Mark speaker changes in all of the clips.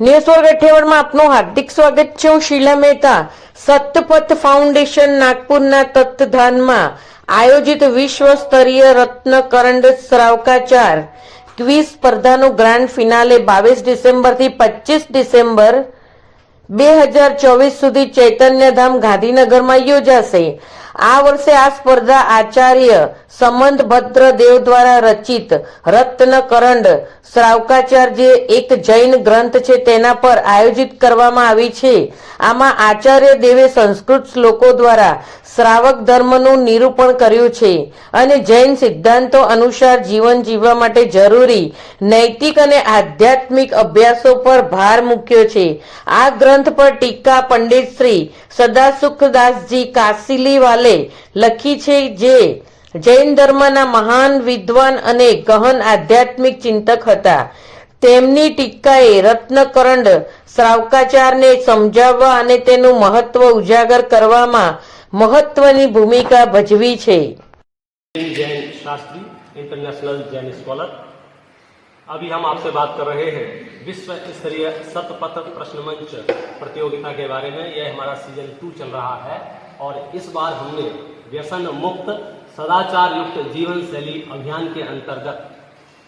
Speaker 1: News world 58 માં આપનું હાર્દિક સ્વાગત છે। હું શીલા મહેતા। સતપથ ફાઉન્ડેશન નાગપુરના તત્વધાનમાં આયોજિત વિશ્વ સ્તરીય રત્ન કરંડ શ્રાવકાચાર ક્વિઝ સ્પર્ધાનું ગ્રાન્ડ ફિનાલે 22 ડિસેમ્બરથી 25 ડિસેમ્બર 2024 સુધી ચૈતન્યધામ ગાંધીનગરમાં યોજાશે। આ વર્ષે આ સ્પર્ધા આચાર્ય સંબંધ ભદ્ર દેવ દ્વારા રચિત રત્ન કરંડ શ્રાવકાચાર જે એક જૈન ગ્રંથ છે તેના પર આયોજિત કરવામાં આવી છે। આમાં આચાર્ય દેવે સંસ્કૃત શ્લોકો દ્વારા શ્રાવક ધર્મનું નિરૂપણ કર્યું છે અને જૈન સિદ્ધાંતો અનુસાર જીવન જીવવા માટે જરૂરી નૈતિક અને આધ્યાત્મિક અભ્યાસો પર ભાર મૂક્યો છે। આ ગ્રંથ પર ટીકા પંડિત શ્રી સદાસુખદાસજી કાસિલીવાલે લખી છે, જે જૈન ધર્મના મહાન વિદ્વાન અને ગહન આધ્યાત્મિક ચિંતક હતા। તેમની ટીકાએ રત્નકરંડ શ્રાવકાચારને સમજાવવા અને તેનું મહત્વ ઉજાગર કરવામાં महत्वनी भूमिका भजवी छे।
Speaker 2: जैन शास्त्री इंटरनेशनल जैन स्कॉलर, अभी हम आपसे बात कर रहे हैं विश्व स्तरीय सतपथ प्रश्न मंच प्रतियोगिता के बारे में। यह हमारा सीजन 2 चल रहा है और इस बार हमने व्यसन मुक्त सदाचार युक्त जीवन शैली अभियान के अंतर्गत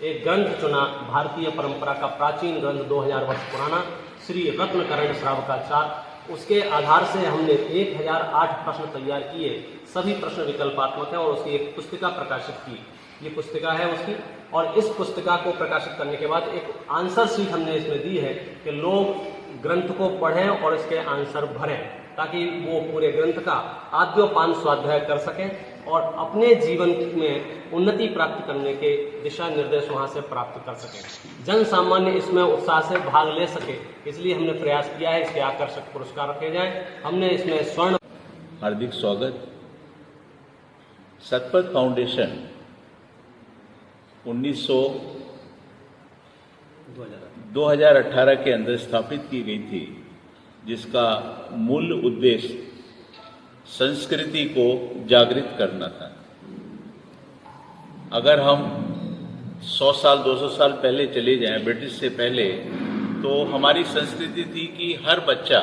Speaker 2: एक ग्रंथ चुना। भारतीय परंपरा का प्राचीन ग्रंथ 2000 वर्ष पुराना श्री रत्नकरंड श्रावकाचार। उसके आधार से हमने 1008 प्रश्न तैयार किए। सभी प्रश्न विकल्पात्मक हैं और उसकी एक पुस्तिका प्रकाशित की। ये पुस्तिका है उसकी, और इस पुस्तिका को प्रकाशित करने के बाद एक आंसर शीट हमने इसमें दी है कि लोग ग्रंथ को पढ़ें और इसके आंसर भरें, ताकि वो पूरे ग्रंथ का आद्योपान स्वाध्याय कर सकें और अपने जीवन में उन्नति प्राप्त करने के दिशा निर्देश वहाँ से प्राप्त कर सकें। जन सामान्य इसमें उत्साह से भाग ले सके, इसलिए हमने प्रयास किया है इसके आकर्षक पुरस्कार रखे जाएं। हमने इसमें स्वर्ण।
Speaker 3: हार्दिक स्वागत। सतपथ फाउंडेशन 2018 के अंदर स्थापित की गई थी, जिसका मूल उद्देश्य संस्कृति को जागृत करना था। अगर हम 100 साल 200 साल पहले चले जाएं, ब्रिटिश से पहले, तो हमारी संस्कृति थी कि हर बच्चा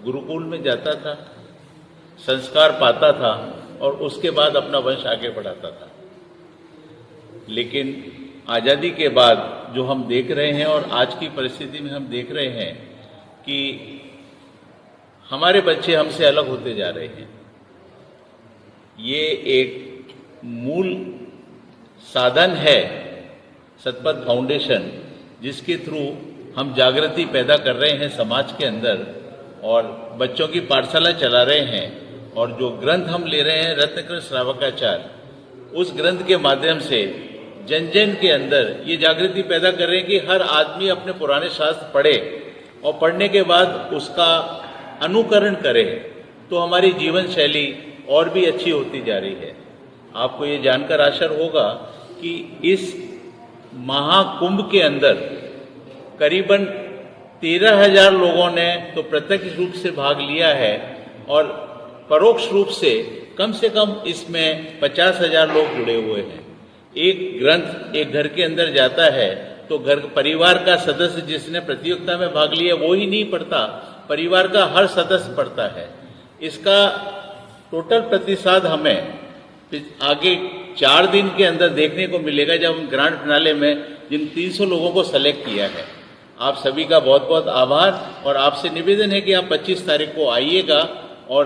Speaker 3: गुरुकुल में जाता था, संस्कार पाता था और उसके बाद अपना वंश आगे बढ़ाता था। लेकिन आज़ादी के बाद जो हम देख रहे हैं और आज की परिस्थिति में हम देख रहे हैं कि हमारे बच्चे हमसे अलग होते जा रहे हैं। ये एक मूल साधन है सतपथ फाउंडेशन, जिसके थ्रू हम जागृति पैदा कर रहे हैं समाज के अंदर और बच्चों की पाठशाला चला रहे हैं। और जो ग्रंथ हम ले रहे हैं रत्नकरंड श्रावकाचार, उस ग्रंथ के माध्यम से जन जन के अंदर ये जागृति पैदा कर रहे हैं कि हर आदमी अपने पुराने शास्त्र पढ़े और पढ़ने के बाद उसका अनुकरण करे, तो हमारी जीवन शैली और भी अच्छी होती जा रही है। आपको ये जानकर आश्चर्य होगा कि इस महाकुंभ के अंदर करीबन 13,000 लोगों ने तो प्रत्यक्ष रूप से भाग लिया है और परोक्ष रूप से कम इसमें 50,000 लोग जुड़े हुए हैं। एक ग्रंथ एक घर के अंदर जाता है तो घर परिवार का सदस्य जिसने प्रतियोगिता में भाग लिया वो ही नहीं पढ़ता, परिवार का हर सदस्य पढ़ता है। इसका टोटल प्रतिसाद हमें आगे 4 दिन के अंदर देखने को मिलेगा, जब हम ग्रांड फिनाले में जिन 300 लोगों को सेलेक्ट किया है। आप सभी का बहुत बहुत आभार और आपसे निवेदन है कि आप 25 तारीख को आइएगा और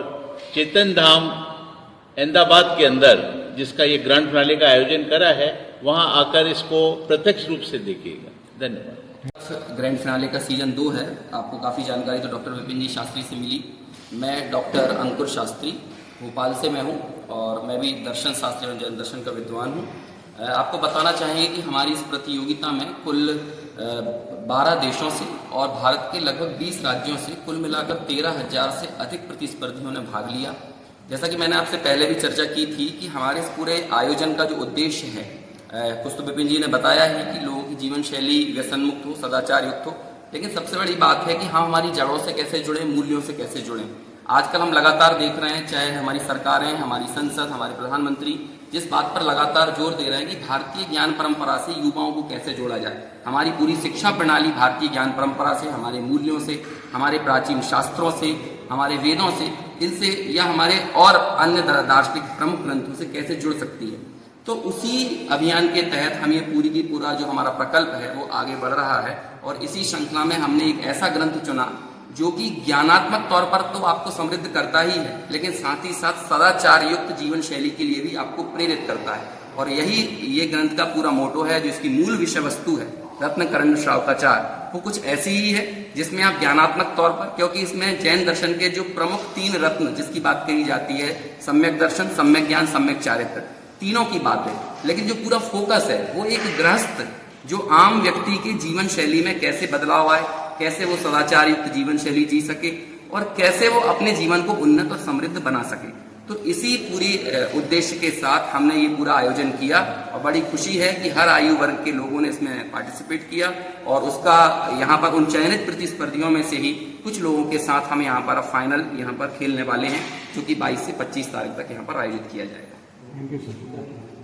Speaker 3: चेतन धाम अहमदाबाद के अंदर जिसका ये ग्रांड फिनाले का आयोजन करा है, वहां आकर इसको प्रत्यक्ष रूप से देखिएगा। धन्यवाद।
Speaker 4: ग्रैंड फिनाले का सीजन 2 है। आपको काफ़ी जानकारी तो डॉक्टर विपिन जी शास्त्री से मिली। मैं डॉक्टर अंकुर शास्त्री भोपाल से मैं हूँ और मैं भी दर्शन शास्त्री और जैन दर्शन का विद्वान हूँ। आपको बताना चाहेंगे कि हमारी इस प्रतियोगिता में कुल 12 देशों से और भारत के लगभग 20 राज्यों से कुल मिलाकर 13,000 से अधिक प्रतिस्पर्धियों ने भाग लिया। जैसा कि मैंने आपसे पहले भी चर्चा की थी कि हमारे इस पूरे आयोजन का जो उद्देश्य है, कुछ तो विपिन जी ने बताया है कि लोगों की जीवन शैली व्यसन मुक्त हो, सदाचार युक्त हो, लेकिन सबसे बड़ी बात है कि हम हमारी जड़ों से कैसे जुड़ें, मूल्यों से कैसे जुड़ें। आजकल हम लगातार देख रहे हैं, चाहे हमारी सरकारें, हमारी संसद, हमारे प्रधानमंत्री जिस बात पर लगातार जोर दे रहे हैं कि भारतीय ज्ञान परंपरा से युवाओं को कैसे जोड़ा जाए। हमारी पूरी शिक्षा प्रणाली भारतीय ज्ञान परंपरा से, हमारे मूल्यों से, हमारे प्राचीन शास्त्रों से, हमारे वेदों से, इनसे या हमारे और अन्य दार्शनिक प्रमुख ग्रंथों से कैसे जुड़ सकती है। तो उसी अभियान के तहत हम ये पूरी की पूरा जो हमारा प्रकल्प है वो आगे बढ़ रहा है। और इसी श्रृंखला में हमने एक ऐसा ग्रंथ चुना जो कि ज्ञानात्मक तौर पर तो आपको समृद्ध करता ही है, लेकिन साथ ही साथ सदाचार युक्त जीवन शैली के लिए भी आपको प्रेरित करता है। और यही ये ग्रंथ का पूरा मोटो है, जो इसकी मूल विषय वस्तु है रत्न करंड श्रावकाचार, वो कुछ ऐसी ही है जिसमें आप ज्ञानात्मक तौर पर, क्योंकि इसमें जैन दर्शन के जो प्रमुख 3 रत्न जिसकी बात कही जाती है, सम्यक दर्शन, सम्यक ज्ञान, सम्यक चारित्र, तीनों की बात है। लेकिन जो पूरा फोकस है वो एक गृहस्थ जो आम व्यक्ति की जीवन शैली में कैसे बदलाव आए, कैसे वो सदाचार युक्त जीवन शैली जी सके और कैसे वो अपने जीवन को उन्नत और समृद्ध बना सके। तो इसी पूरी उद्देश्य के साथ हमने ये पूरा आयोजन किया और बड़ी खुशी है कि हर आयु वर्ग के लोगों ने इसमें पार्टिसिपेट किया। और उसका यहाँ पर उन चयनित प्रतिस्पर्धियों में से ही कुछ लोगों के साथ हम यहाँ पर फाइनल यहाँ पर खेलने वाले हैं, जो कि 22 से 25 तारीख तक यहाँ पर आयोजित किया जाएगा।